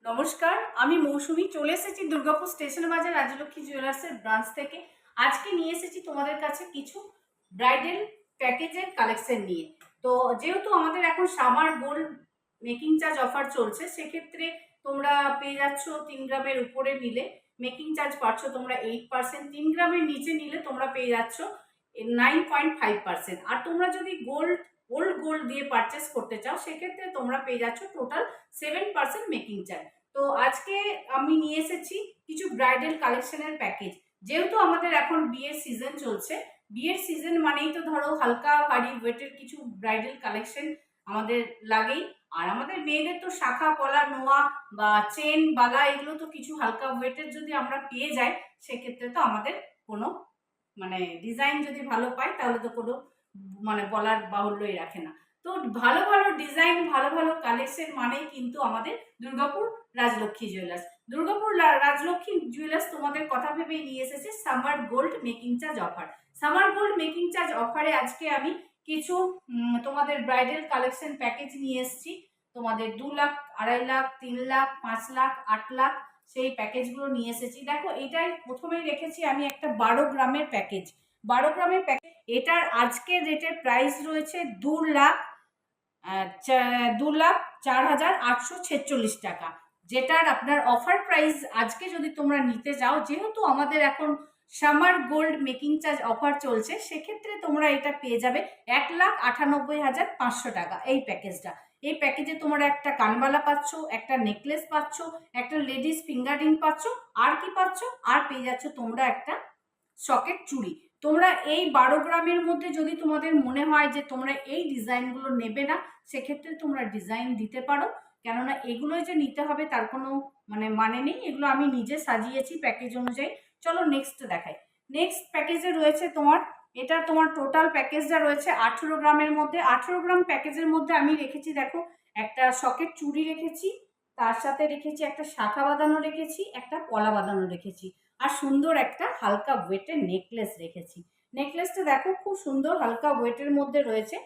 নমস্কার, আমি মৌসুমী চলে এসেছি দুর্গাপুর স্টেশন বাজার রাজলক্ষ্মী জুয়েলার্সের ব্রাঞ্চ থেকে। আজকে নিয়ে এসেছি তোমাদের কাছে কিছু ব্রাইডাল প্যাকেজের কালেকশন নিয়ে। তো যেহেতু আমাদের এখন summer gold making charge offer চলছে, সেক্ষেত্রে তোমরা পেয়ে যাচ্ছ 3 গ্রামের উপরে নিলে মেকিং চার্জ পাচ্ছ তোমরা 8%, 3 গ্রামের নিচে নিলে তোমরা পেয়ে যাচ্ছ 9.5%। আর তোমরা যদি ওল্ড গোল্ড দিয়ে পারচেস করতে চাও, সেক্ষেত্রে তোমরা পেয়ে যাচ্ছ টোটাল 7% মেকিং চার্জ। তো আজকে আমি নিয়ে এসেছি কিছু ব্রাইডাল কালেকশনের প্যাকেজ। যেহেতু আমাদের এখন বিয়ের সিজন চলছে, বিয়ের সিজন মানেই তো ধরো হালকা ভারী ওয়েটের কিছু ব্রাইডাল কালেকশন আমাদের লাগেই। আর আমাদের মেয়েদের তো শাখা পলা নোয়া বা চেন বালা এগুলো তো কিছু হালকা ওয়েটের যদি আমরা পেয়ে যাই, সেক্ষেত্রে তো আমাদের কোনো ডিজাইন যদি ভালো পাই তাহলে তো কোনো বলার বাহুল্যই রাখে না। তো ভালো ভালো ডিজাইন ভালো ভালো কালেকশন মানেই কিন্তু আমাদের দুর্গাপুর রাজলক্ষ্মী জুয়েলার্স। দুর্গাপুর রাজলক্ষ্মী জুয়েলার্স তোমাদের কথা ভেবেই নিয়ে এসেছে summer gold making charge offer. Summer gold making charge অফারে আজকে আমি কিছু তোমাদের ব্রাইডাল কালেকশন প্যাকেজ নিয়ে এসেছি। তোমাদের 2 লাখ, 2.5 লাখ, 3 লাখ, 5 লাখ, 8 লাখ সেই প্যাকেজগুলো নিয়ে এসেছি। দেখো, এটাই প্রথমেই রেখেছি আমি একটা 12 গ্রামের প্যাকেজ। 12 গ্রামের প্যাকেজ, এটার আজকের রেটের প্রাইস রয়েছে 2,04,846 টাকা, যেটার আপনার অফার প্রাইস আজকে যদি তোমরা নিতে যাও, যেহেতু আমাদের এখন summer gold making charge offer চলছে, সেক্ষেত্রে তোমরা এটা পেয়ে যাবে 1,98,500 টাকা এই প্যাকেজটা। এই প্যাকেজে তোমরা একটা কানবালা পাচ্ছ, একটা নেকলেস পাচ্ছ, একটা লেডিস ফিঙ্গার রিং পাচ্ছ, আর কি পাচ্ছ, আর পেয়ে যাচ্ছ তোমরা একটা সকেট চুড়ি। তোমরা এই 12 গ্রামের মধ্যে যদি তোমাদের মনে হয় যে তোমরা এই ডিজাইনগুলো নেবে না, সেক্ষেত্রে তোমরা ডিজাইন দিতে পারো, কেননা এগুলোই যে নিতে হবে তার কোনো মানে নেই। এগুলো আমি নিজে সাজিয়েছি প্যাকেজ অনুযায়ী। চলো নেক্সট দেখাই। নেক্সট প্যাকেজে রয়েছে তোমার, এটা তোমার টোটাল প্যাকেজটা রয়েছে 18 গ্রামের মধ্যে। 18 গ্রাম প্যাকেজের মধ্যে আমি রেখেছি, দেখো, একটা সকেট চুড়ি রেখেছি, তার সাথে রেখেছি একটা শাখা বাঁধানো রেখেছি, একটা পলা বাঁধানো রেখেছি, আর সুন্দর একটা হালকা ওয়েটের নেকলেস রেখেছি। নেকলেসটা দেখো খুব সুন্দর হালকা ওয়েটের মধ্যে রয়েছে।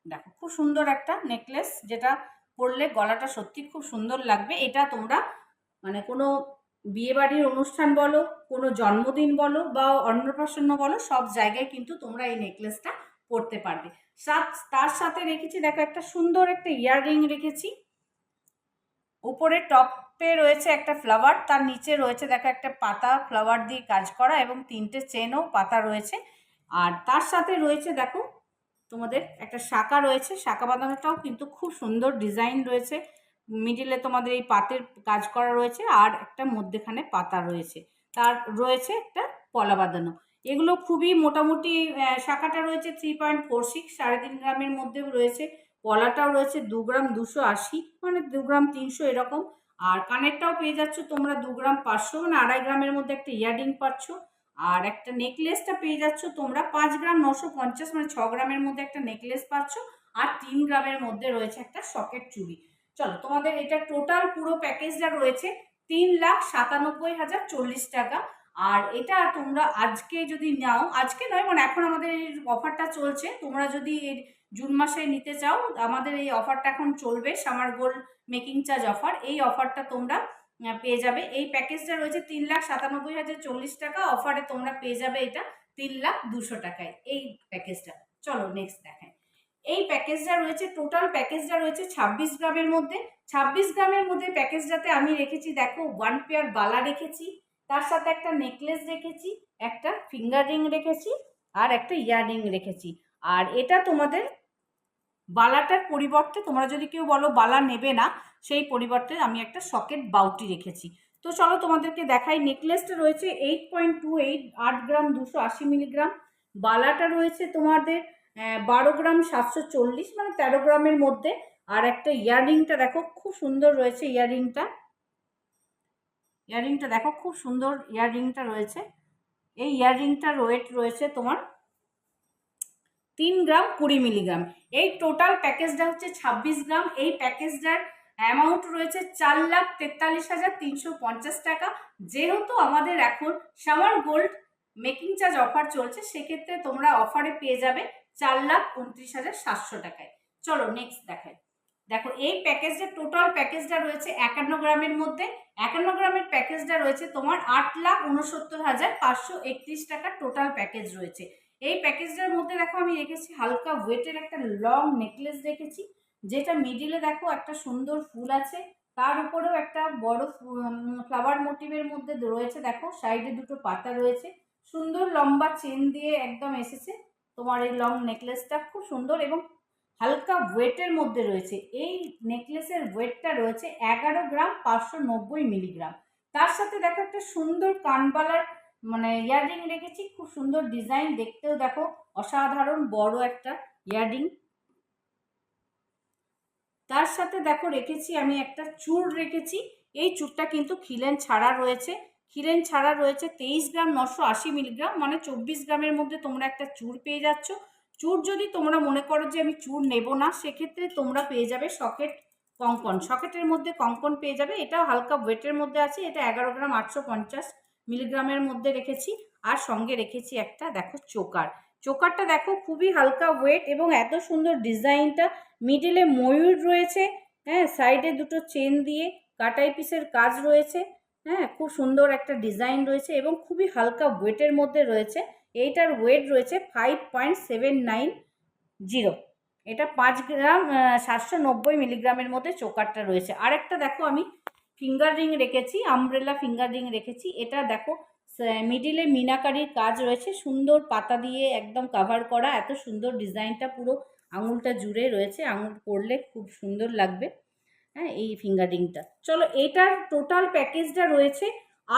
দেখো খুব সুন্দর একটা নেকলেস, যেটা পরলে গলাটা সত্যি খুব সুন্দর লাগবে। এটা তোমরা কোনো বিয়ে বাড়ির অনুষ্ঠান বলো, কোনো জন্মদিন বলো বা অন্নপ্রাশন বলো, সব জায়গায় কিন্তু তোমরা এই নেকলেসটা পরতে পারবে। তার সাথে রেখেছি, দেখো, একটা সুন্দর একটা ইয়াররিং রেখেছি। উপরে টপে রয়েছে একটা ফ্লাওয়ার, তার নিচে রয়েছে দেখো একটা পাতা ফ্লাওয়ার দিয়ে কাজ করা, এবং 3টে চেনও পাতা রয়েছে। আর তার সাথে রয়েছে দেখো তোমাদের একটা শাঁখা রয়েছে, শাঁখা বাঁধানোটাও কিন্তু খুব সুন্দর ডিজাইন রয়েছে। মিডিলে তোমাদের এই পাতের কাজ করা রয়েছে, আর একটা মধ্যেখানে পাতা রয়েছে, তার রয়েছে একটা পলা বাঁধানো। এগুলো খুবই মোটামুটি, শাঁখাটা রয়েছে 3.46, 3.5 গ্রামের মধ্যেও রয়েছে। পলাটাও রয়েছে 2 গ্রাম 280, 2 গ্রাম 300 এরকম। আর কানেরটাও পেয়ে যাচ্ছ তোমরা 2 গ্রাম 500, 2.5 গ্রামের মধ্যে একটা ইয়াররিং পাচ্ছ। আর একটা নেকলেসটা পেয়ে যাচ্ছ তোমরা 5 গ্রাম 950, 6 গ্রামের মধ্যে একটা নেকলেস পাচ্ছ। আর 3 গ্রামের মধ্যে রয়েছে একটা সকেট চুড়ি। চলো, তোমাদের এটা টোটাল পুরো প্যাকেজটা রয়েছে 3,97,040 টাকা। আর এটা তোমরা আজকে যদি নাও, আজকে নয়, এখন আমাদের এই অফারটা চলছে, তোমরা যদি জুন মাসে নিতে চাও, আমাদের এই অফারটা এখন চলবে, summer gold making charge offer. এই অফারটা তোমরা পেয়ে যাবে। এই প্যাকেজটা রয়েছে 3,97,040 টাকা, অফারে তোমরা পেয়ে যাবে এটা 3,02,000 টাকায় এই প্যাকেজটা। চলো নেক্সট দেখাই। এই প্যাকেজটা রয়েছে, টোটাল প্যাকেজটা রয়েছে 26 গ্রামের মধ্যে। 26 গ্রামের মধ্যে প্যাকেজটাতে আমি রেখেছি, দেখো, 1 পেয়ার বালা রেখেছি, তার সাথে একটা নেকলেস রেখেছি, একটা ফিঙ্গার রিং রেখেছি, আর একটা ইয়াররিং রেখেছি। আর এটা তোমাদের বালাটার পরিবর্তে তোমরা যদি কেউ বলো বালা নেবে না, সেই পরিবর্তে আমি একটা সকেট বাউটি রেখেছি। তো চলো তোমাদেরকে দেখাই। নেকলেসটা রয়েছে 8.28, 8 গ্রাম 280 মিলিগ্রাম। বালাটা রয়েছে তোমাদের 12 গ্রাম 740, 13 গ্রামের মধ্যে। আর একটা ইয়াররিংটা দেখো খুব সুন্দর রয়েছে, ইয়াররিংটা দেখো খুব সুন্দর ইয়াররিংটা রয়েছে। এই ইয়াররিংটার ওয়েট রয়েছে তোমার 3 গ্রাম 20 মিলিগ্রাম। এই টোটাল প্যাকেজটা হচ্ছে 26 গ্রাম। এই প্যাকেজটার অ্যামাউন্ট রয়েছে 4,43,350 টাকা। যেহেতু আমাদের এখন summer gold making charge offer চলছে, সেক্ষেত্রে তোমরা অফারে পেয়ে যাবে 4,29,700 টাকায়। চলো নেক্সট দেখাই। দেখো এই প্যাকেজটা, টোটাল প্যাকেজটা রয়েছে 51 গ্রামের মধ্যে। 51 গ্রামের প্যাকেজটা রয়েছে তোমার 8,69,531 টাকা টোটাল প্যাকেজ রয়েছে। এই প্যাকেজটার মধ্যে দেখো আমি রেখেছি হালকা ওয়েটের একটা লং নেকলেস রেখেছি, যেটা মিডিলে দেখো একটা সুন্দর ফুল আছে, তার উপরেও একটা বড় ফ্লাওয়ার মোটিভের মধ্যে রয়েছে। দেখো সাইডে দুটো পাতা রয়েছে, সুন্দর লম্বা চেন দিয়ে একদম এসেছে তোমার এই লং নেকলেসটা, খুব সুন্দর এবং হালকা ওয়েটের মধ্যে রয়েছে। এই নেকলেসের ওয়েটটা রয়েছে 11 গ্রাম 590 মিলিগ্রাম। তার সাথে দেখো একটা সুন্দর কানবালার মানে ইয়াররিং রেখেছি, খুব সুন্দর ডিজাইন, দেখতেও দেখো অসাধারণ বড় একটা ইয়াররিং। তার সাথে দেখো রেখেছি আমি একটা চূড় রেখেছি, এই চূড়টা কিন্তু খিলেন ছাড়া রয়েছে। খিলেন ছাড়া রয়েছে 23 গ্রাম 980 মিলিগ্রাম, মানে 24 গ্রামের মধ্যে তোমরা একটা চূড় পেয়ে যাচ্ছ। চূড় যদি তোমরা মনে করো যে আমি চূড় নেব না, সেক্ষেত্রে তোমরা পেয়ে যাবে সকেট কঙ্কন, সকেটের মধ্যে কঙ্কন পেয়ে যাবে। এটাও হালকা ওয়েটের মধ্যে আছে, এটা 11 গ্রাম 850 মিলিগ্রামের মধ্যে রেখেছি। আর সঙ্গে রেখেছি একটা দেখো চোকার। চোকারটা দেখো খুবই হালকা ওয়েট এবং এত সুন্দর ডিজাইনটা, মিডিলে ময়ূর রয়েছে, হ্যাঁ, সাইডে দুটো চেন দিয়ে কাটাই পিসের কাজ রয়েছে, হ্যাঁ, খুব সুন্দর একটা ডিজাইন রয়েছে এবং খুবই হালকা ওয়েটের মধ্যে রয়েছে। এইটার ওয়েট রয়েছে 5.790, এটা 5 গ্রাম 790 মিলিগ্রামের মধ্যে চোকারটা রয়েছে। আরেকটা দেখো আমি ফিঙ্গার রিং রেখেছি, আমব্রেলা ফিঙ্গার রিং রেখেছি। এটা দেখো মিডিলে মিনাকারির কাজ রয়েছে, সুন্দর পাতা দিয়ে একদম কাভার করা, এত সুন্দর ডিজাইনটা পুরো আঙুলটা জুড়ে রয়েছে, আঙুল পরলে খুব সুন্দর লাগবে, হ্যাঁ, এই ফিঙ্গারিংটা। চলো এটার টোটাল প্যাকেজটা রয়েছে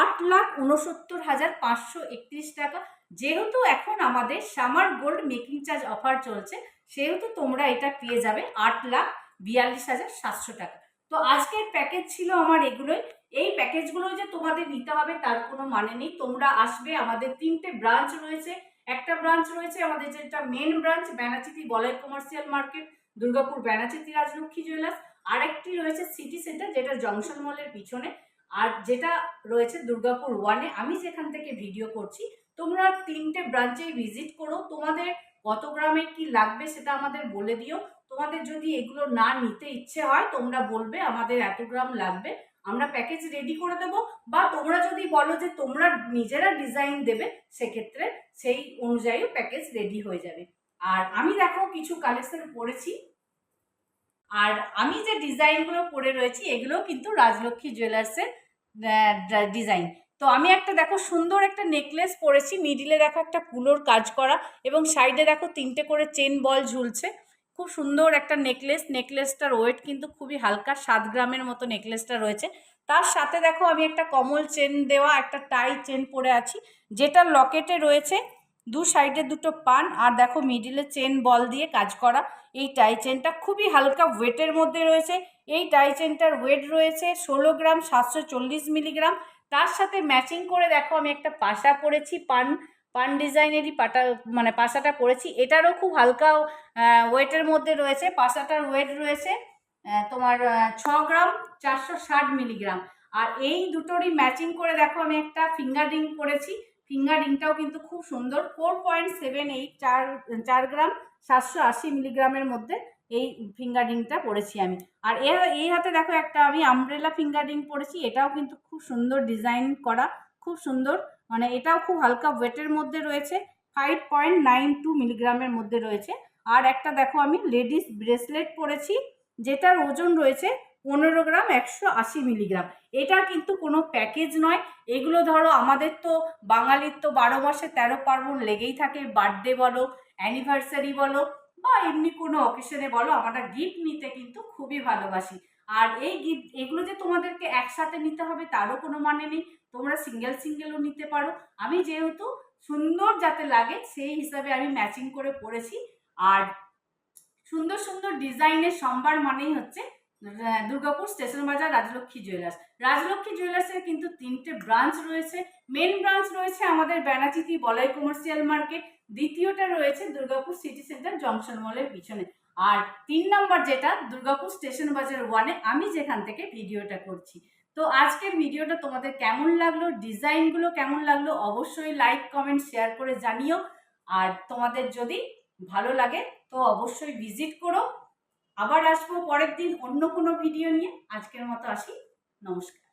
8,69,531 টাকা। যেহেতু এখন আমাদের summer gold making charge offer চলছে, সেহেতু তোমরা এটা পেয়ে যাবে 8,42,700 টাকা। তো আজকের প্যাকেজ ছিল আমার এগুলোই। এই প্যাকেজগুলো যে তোমাদের নিতে হবে তার কোনো মানে নেই, তোমরা আসবে, আমাদের 3টে ব্রাঞ্চ রয়েছে। একটা ব্রাঞ্চ রয়েছে আমাদের যেটা main branch Benachity Balai commercial market, Durgapur Benachity Rajlakshmi jewellers. আরেকটি রয়েছে সিটি সেন্টার, যেটা জংশন মলের পিছনে, আর যেটা রয়েছে দুর্গাপুর 1-এ, আমি যেখান থেকে ভিডিও করছি। তোমরা 3টে ব্রাঞ্চেই ভিজিট করো, তোমাদের কত গ্রামের কি লাগবে সেটা আমাদের বলে দিও। তোমাদের যদি এগুলো না নিতে ইচ্ছে হয় তোমরা বলবে আমাদের এত গ্রাম লাগবে, আমরা প্যাকেজ রেডি করে দেবো। বা তোমরা যদি বলো যে তোমরা নিজেরা ডিজাইন দেবে, সেক্ষেত্রে সেই অনুযায়ী প্যাকেজ রেডি হয়ে যাবে। আর আমি দেখো কিছু কালেকশন পরেছি, আর আমি যে ডিজাইনগুলো পরে রয়েছি এগুলো কিন্তু রাজলক্ষ্মী জুয়েলার্সের ডিজাইন। তো আমি একটা দেখো সুন্দর একটা নেকলেস পরেছি, মিডিলে দেখো একটা কুলোর কাজ করা এবং সাইডে দেখো 3টে করে চেন বল ঝুলছে, খুব সুন্দর একটা নেকলেস। নেকলেসটার ওয়েট কিন্তু খুবই হালকা, 7 গ্রামের মতো নেকলেসটা রয়েছে। তার সাথে দেখো আমি একটা কমল চেন দেওয়া একটা টাই চেন পরে আছি, যেটা লকেটে রয়েছে দু সাইডে দুটো পান, আর দেখো মিডিলে চেন বল দিয়ে কাজ করা। এই টাই চেনটা খুবই হালকা ওয়েটের মধ্যে রয়েছে। এই টাই চেনটার ওয়েট রয়েছে 16 গ্রাম 740 মিলিগ্রাম। তার সাথে ম্যাচিং করে দেখো আমি একটা পাশা পরেছি, পান পান ডিজাইনেরই পাটা মানে পাশাটা পরেছি, এটারও খুব হালকা ওয়েটের মধ্যে রয়েছে। পাশাটার ওয়েট রয়েছে তোমার 6 গ্রাম 460 মিলিগ্রাম। আর এই দুটোরই ম্যাচিং করে দেখো আমি একটা ফিঙ্গার রিং পরেছি, ফিঙ্গার রিংটাও কিন্তু খুব সুন্দর, 4.78 4 গ্রাম 780 মিলিগ্রামের মধ্যে এই ফিঙ্গার রিংটা পরেছি আমি। আর এই হাতে দেখো একটা আমি আমব্রেলা ফিঙ্গার রিং পরেছি, এটাও কিন্তু খুব সুন্দর ডিজাইন করা, খুব সুন্দর, মানে এটাও খুব হালকা ওয়েটের মধ্যে রয়েছে, 5.92 মিলিগ্রামের মধ্যে রয়েছে। আর একটা দেখো আমি লেডিস ব্রেসলেট পরেছি, যেটার ওজন রয়েছে 15 গ্রাম 180 মিলিগ্রাম। এটা কিন্তু কোনো প্যাকেজ নয়, এগুলো ধরো আমাদের তো বাঙালির তো 12 মাসে 13 পার্বণ লেগেই থাকে, বার্থডে বলো, অ্যানিভার্সারি বলো, বা এমনি কোনো অকেশনে বলো, আমরা গিফট নিতে কিন্তু খুবই ভালোবাসি। আর এই গিফট এগুলো যে তোমাদেরকে একসাথে নিতে হবে তারও কোনো মানে নেই, তোমরা সিঙ্গেল সিঙ্গেলও নিতে পারো। আমি যেহেতু সুন্দর যাতে লাগে সেই হিসাবে আমি ম্যাচিং করে পরেছি। আর সুন্দর সুন্দর ডিজাইনের সম্ভার মানেই হচ্ছে দুর্গাপুর স্টেশন বাজার রাজলক্ষ্মী জুয়েলার্স। রাজলক্ষ্মী জুয়েলার্সের কিন্তু 3টে ব্রাঞ্চ রয়েছে। মেন ব্রাঞ্চ রয়েছে আমাদের ব্যানাচিতি বলাই কমার্শিয়াল মার্কেট, দ্বিতীয়টা রয়েছে দুর্গাপুর সিটি সেন্টার জংশন মলের পিছনে, আর 3 নম্বর যেটা দুর্গাপুর স্টেশন বাজার 1-এ, আমি যেখান থেকে ভিডিওটা করছি। তো আজকের ভিডিওটা তোমাদের কেমন লাগলো, ডিজাইনগুলো কেমন লাগলো, অবশ্যই লাইক কমেন্ট শেয়ার করে জানিও। আর তোমাদের যদি ভালো লাগে তো অবশ্যই ভিজিট করো। আবার আসবো পরের দিন অন্য কোনো ভিডিও নিয়ে। আজকের মতো আসি, নমস্কার।